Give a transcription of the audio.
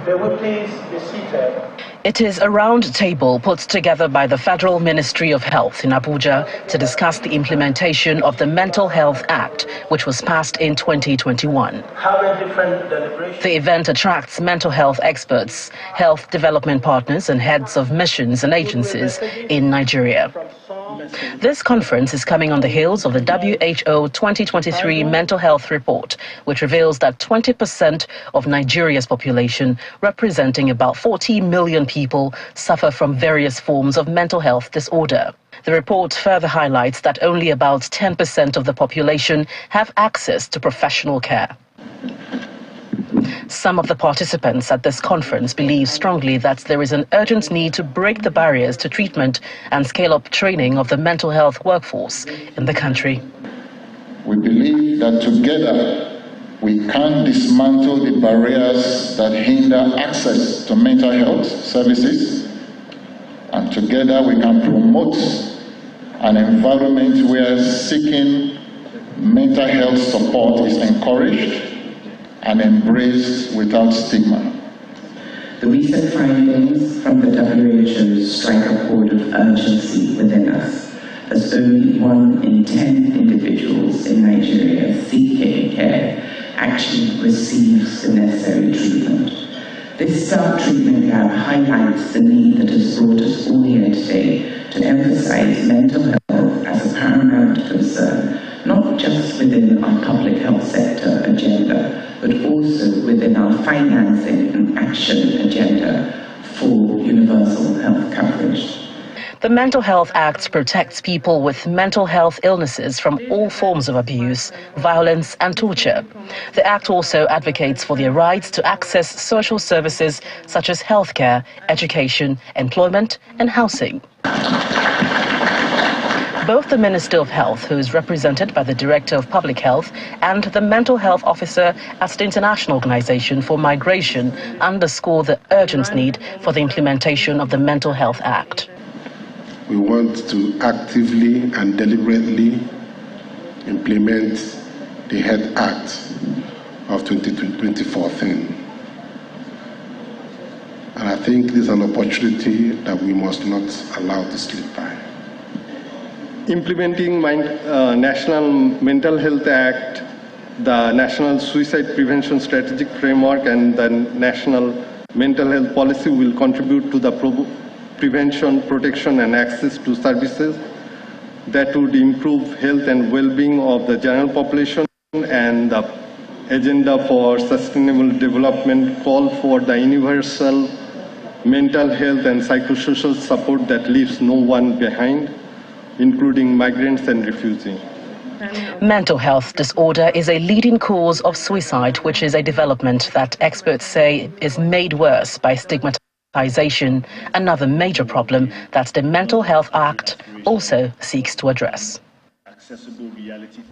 They will please be seated. It is a round table put together by the Federal Ministry of Health in Abuja to discuss the implementation of the Mental Health Act, which was passed in 2021. The event attracts mental health experts, health development partners, and heads of missions and agencies in Nigeria. This conference is coming on the heels of the WHO 2023 Mental Health Report, which reveals that 20% of Nigeria's population, representing about 40 million people, suffer from various forms of mental health disorder. The report further highlights that only about 10% of the population have access to professional care. Some of the participants at this conference believe strongly that there is an urgent need to break the barriers to treatment and scale up training of the mental health workforce in the country. We believe that together we can dismantle the barriers that hinder access to mental health services, and together we can promote an environment where seeking mental health support is encouraged and embraced without stigma. The recent findings from the WHO strike a chord of urgency within us, as only 1 in 10 individuals in Nigeria seeking care actually receives the necessary treatment. This stark treatment gap highlights the need that has brought us all here today to emphasize mental health as a paramount concern, not just within our public health sector agenda, but also within our financing and action agenda for universal health coverage. The Mental Health Act protects people with mental health illnesses from all forms of abuse, violence, and torture. The Act also advocates for their rights to access social services such as healthcare, education, employment, and housing. Both the Minister of Health, who is represented by the Director of Public Health, and the Mental Health Officer at the International Organization for Migration underscore the urgent need for the implementation of the Mental Health Act. We want to actively and deliberately implement the Health Act of 2014. And I think this is an opportunity that we must not allow to slip by. Implementing National Mental Health Act, the National Suicide Prevention Strategic Framework, and the National Mental Health Policy will contribute to the prevention, protection, and access to services that would improve health and well-being of the general population, and the Agenda for Sustainable Development call for the universal mental health and psychosocial support that leaves no one behind, including migrants and refugees. Mental health disorder is a leading cause of suicide, which is a development that experts say is made worse by stigmatization, another major problem that the Mental Health Act also seeks to address. Accessible reality.